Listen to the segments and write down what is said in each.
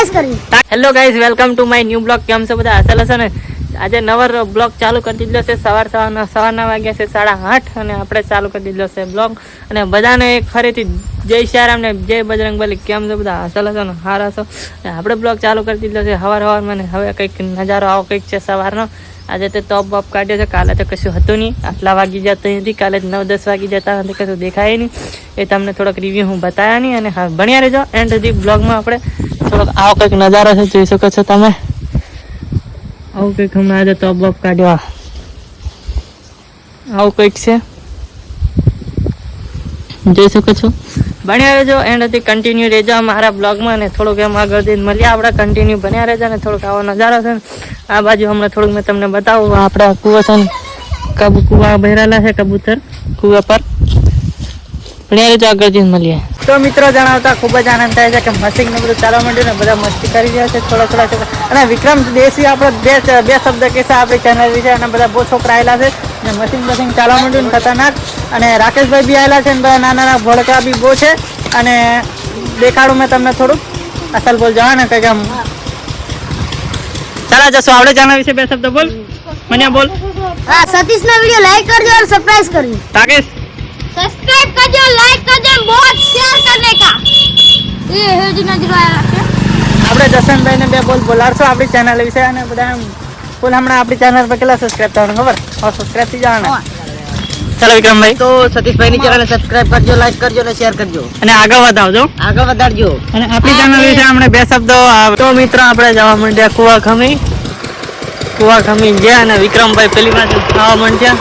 Surprise કરવી. Hello guys, welcome to my new blog. કેમ છો બધા? અસલ હશે ને? આજે નવો બ્લોગ ચાલુ કરી દીધો છે. સવારના વાગ્યા છે 8:30 અને આપણે ચાલુ કરી દીધો છે બ્લોગ. અને બધાને એક ફરીથી જય શ્યારામ ને જય બજરંગબલી. કેમ છો બધા? અસલ હશો ને? હારા છો? આપણે બ્લોગ ચાલુ કરી દીધો છે સવારમાં. હવે કંઈક નજારો આવો કંઈક છે સવારનો. આજે તો ટોપ બોપ કાઢ્યો છે. કાલે તો કશું હતું નહીં. આટલા વાગી જતા નથી. કાલે 9-10 વાગી જતા નથી. કશું દેખાય નહીં. એ તમને થોડોક રિવ્યૂ હું બતાવ્યા નહીં. અને હા, ભણ્યા રહેજો એન્ડ સુધી બ્લોગમાં. આપણે થોડોક આવો કંઈક નજારો છે, જોઈ શકો છો તમે. આવું કંઈક હમણાં આજે ટોપ બોપ કાઢ્યો. આવું કંઈક છે, જોઈ શકો છો. ભણ્યા રહેજો એન્ડ સુધી કન્ટિન્યુ રહેજો મારા બ્લોગમાં. અને થોડુંક એમ આગળ જઈને મળીએ આપણે. કન્ટિન્યુ બન્યા રહેજો. અને થોડોક આવો નજારો છે ને આ બાજુ હમણાં થોડુંક મેં તમને બતાવું. આપણા કુવા છે ને, કુવા ભરેલા છે કબૂતર કુવા પર. ભણ્યા રહેજો, આગળ જઈને મળીએ. તો મિત્રો જણાવતા ખૂબ જ આનંદ થાય છે કે મસ્તી ને બધું ચાલવા માંડ્યું ને બધા મસ્તી કરી રહ્યા છે થોડા. અને વિક્રમ દેશી આપણો બે શબ્દ કહેશે આપણી ચેનલ વિશે. અને બધા બહુ છોકરા આવેલા છે ને મશીન ચાલવા માંડ્યું ને ખતરનાક. અને રાકેશભાઈ બી આવેલા છે ને બધા નાના ભોળકા બી બહુ છે. અને દેખાડું મેં તમને થોડુંક. અસલ બોલ જવા ને કંઈક આમ ચાલા જશો આપણે ચેનલ વિશે બે શબ્દ બોલ. મને બોલ. હા, સતીશ નો વિડિયો લાઈક કરજો और सरप्राइज करवी. રાકેશ सब्सक्राइब करજો, लाइक करજો, बहुत शेयर करने का. ये हेडी नजर आया છે. આપણે જસનભાઈ ને બે બોલ બોલાડશો આપણી ચેનલ વિશે. અને બધા બોલ હમણાં આપણી ચેનલ પર કેટલા સબસ્ક્રાઇબ થવાનું ખબર? સબસ્ક્રાઇબ થઈ જવાના. ચાલો વિક્રમભાઈ. તો સતીશભાઈ ની ચેનલ સબસ્ક્રાઇબ કરજો, લાઈક કરજો અને શેર કરજો અને આગળ વધાવજો. આગળ વધારજો. અને આપણી ચેનલ વિશે આપણે બે શબ્દો. તો મિત્રો આપણે જવા માંડ્યા કુવા ખમી ગયા. અને વિક્રમભાઈ પેલી બાજુ ખાવા માંડ્યા.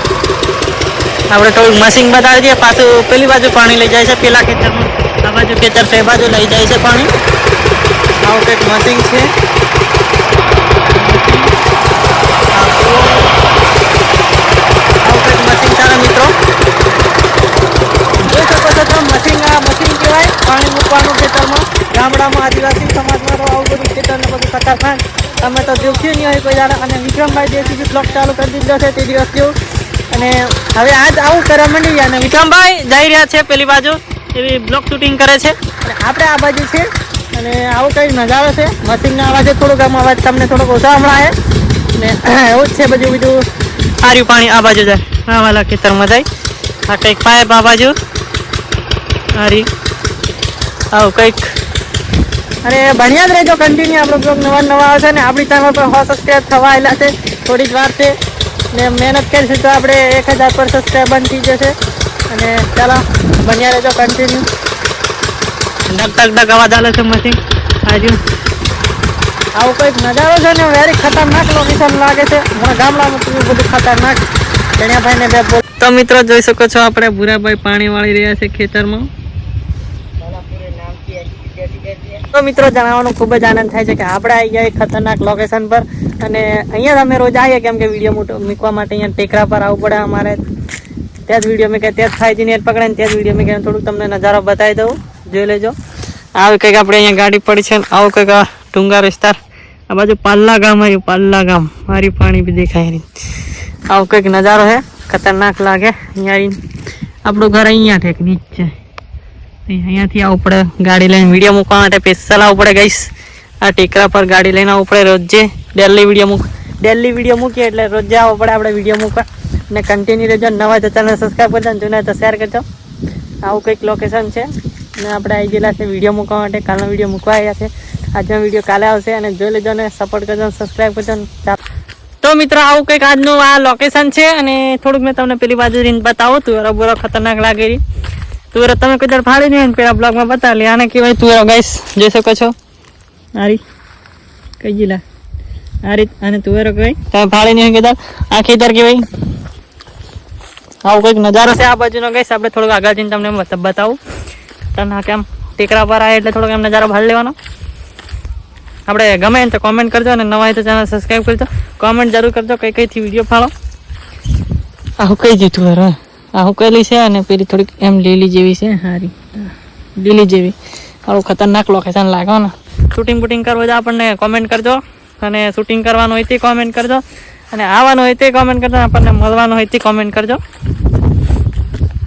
આપણે થોડુંક મશીન બતાવી દઈએ. પાછું પેલી બાજુ પાણી લઈ જાય છે પેલા ખેતરમાં. આ બાજુ ખેતર છે, એ બાજુ લઈ જાય છે પાણી. આવું કંઈક મશીન છે. આવું કંઈક મશીન ચાલે મિત્રો. જોઈ શકો છો તમે. મશીન કહેવાય પાણી મૂકવાનું ખેતરમાં. ગામડામાં આદિવાસી સમાજમાં તો આવું બધું ખેતર ને બધું ખતરનાક. અમે તો જોખ્યું નહીં હોય કોઈ દાડા. અને વિક્રમભાઈ દેશી બ્લોગ ચાલુ કરી દીધો છે તે દિવસ જેવું. અને હવે આજ આવું કરવા માંડી ગયા. અને વિક્રમભાઈ જઈ રહ્યા છે પેલી બાજુ, એવી બ્લોગ શૂટિંગ કરે છે. અને આપણે આ બાજુ છે. અને આવું કંઈ નજારો છે. મશીનના અવાજે થોડુંક આમ અવાજ તમને થોડોક ઓછા હમણાં આવે. અને એવું જ છે બધું. સારું પાણી આ બાજુ જાય, આ વાલા ખેતરમાં જાય. આ કંઈક પાઇપ આ બાજુ સારી. આવું કંઈક. અને ભણ્યા જ રહેજો કન્ટિન્યુ. આપણો બ્લોગ નવા આવશે. ને આપણી ચેનલ પર 100 સબસ્ક્રાઈબ થવા આવેલા છે. થોડી જ વાર છે ને મહેનત કરીશું તો આપણે 1000 પર સબસ્ક્રાઈબ બંધ થઈ જશે. અને ચાલો બન્યા રહેજો કન્ટિન્યુ. ડગ અવાજ આવે છે મશીન આજુ. આવું કંઈક નજારો છે ને વેરી ખતરનાક લોકેશન લાગે છે. ગામડામાં બધું ખતરનાક. જણ્યાભાઈને બે બોલ. તો મિત્રો જોઈ શકો છો આપણે ભૂરાભાઈ પાણી વાળી રહ્યા છે ખેતરમાં. તો મિત્રો જણાવવાનું ખૂબ જ આનંદ થાય છે કે આપણે આવી ગયા ખતરનાક લોકેશન પર. અને અહીંયા અમે રોજ આવીએ કેમ કે વિડીયો મૂકવા માટે અહીંયા ટેકરા પર આવવું પડે અમારે. ત્યાં જ વિડીયો મેં કહે ત્યાં જ ફાયદી નેટ પકડે ને ત્યાં જ વિડીયો મેં કહે થોડુંક તમને નજારો બતાવી દઉં, જોઈ લેજો. આવી કંઈક આપણે અહીંયા ગાડી પડી છે. આવું કંઈક આ ડુંગર વિસ્તાર. આ બાજુ પાલ્લા ગામ આવ્યું. પાલ્લા ગામ મારી પાણી બી દેખાય નહીં. આવું કંઈક નજારો છે, ખતરનાક લાગે. અહીંયા આપણું ઘર અહીંયા ઠેક નીચ છે. અહીંયાથી આવવું પડે ગાડી લઈને વિડીયો મૂકવા માટે. સ્પેશિયલ આવવું પડે ગાઈસ. આ ટેકરા પર ગાડી લઈને આવવું પડે રોજે. ડેલી વિડીયો મૂકીએ એટલે રોજે આવવું પડે આપણે વિડીયો મૂકવા. અને કન્ટિન્યુ રહેજો. નવા તો ચેનલ સબસ્ક્રાઈબ કરજો, જૂના તો શેર કરજો. આવું કંઈક લોકેશન છે. અને આપણે આવી ગયેલા છે વિડીયો મૂકવા માટે. કાલનો વિડીયો મૂકવા આવ્યા છે. આજનો વિડીયો કાલે આવશે. અને જોઈ લેજો અને સપોર્ટ કરજો, સબસ્ક્રાઈબ કરજો. તો મિત્રો આવું કંઈક આજનું આ લોકેશન છે. અને થોડુંક મેં તમને પેલી બાજુ રીન બતાવું. તુવેરો બોરો ખતરનાક લાગે રહી. તુવેરો તમે કોઈ દર ફાડી નહીં પેલા બ્લોગમાં બતાવી. આને કહેવાય તુવેરો ગાઈસ, જોઈ શકો છો. આરી કઈ જીલા આ રીત આને તુવેરો કહેવાય. તમે ફાડી નહીં કીધા આ ખેતર કહેવાય. આવું કંઈક નજારો છે આ બાજુનો ગાઈસ. આપણે થોડુંક આગળ જઈને તમને બતાવું. તમે કેમ ટેકરા પર આવે એટલે થોડોક એમ નજારો ભાળ લેવાનો. આપણે ગમે ને તો કોમેન્ટ કરજો. અને નવા હોય તો ચેનલ સબસ્ક્રાઈબ કરજો. કોમેન્ટ જરૂર કરજો કઈથી વિડીયો ફાળો. આવું કઈ જીતું યાર. આવું કહેલી છે. અને પેલી થોડીક એમ લીલી જેવી છે. સારી લીલી જેવી. આવું ખતરનાક લોકેશન લાગો ને. શૂટિંગ કરવો હોય આપણને કોમેન્ટ કરજો. અને શૂટિંગ કરવાનું હોય તે કોમેન્ટ કરજો. અને આવવાનું હોય તે કોમેન્ટ કરજો. આપણને મળવાનું હોય તે કોમેન્ટ કરજો.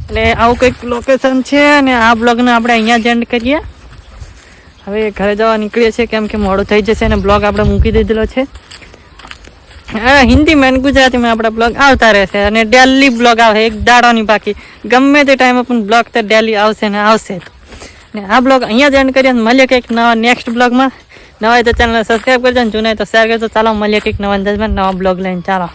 એટલે આવું કંઈક લોકેશન છે. અને આ બ્લોગને આપણે અહીંયા જ એન્ડ કરીએ. હવે ઘરે જવા નીકળીએ છીએ કેમ કે મોડું થઈ જશે અને બ્લોગ આપણે મૂકી દીધેલો છે. હિન્દીમાં અને ગુજરાતીમાં આપણા બ્લોગ આવતા રહેશે અને ડેલી બ્લોગ આવે, એક દાડાની બાકી. ગમે તે ટાઈમે પણ બ્લોગ તો ડેલી આવશે ને આવશે. ને આ બ્લોગ અહીંયા જ એન્ડ કરીએ. મળીએ કંઈક નવા નેક્સ્ટ બ્લોગમાં. નવા હોય તો ચેનલને સબસ્ક્રાઈબ કરજો, જૂના હોય તો શેર કરજો. ચાલો મળીએ કંઈક નવા અંદાજમાં નવા બ્લોગ લઈને. ચાલો.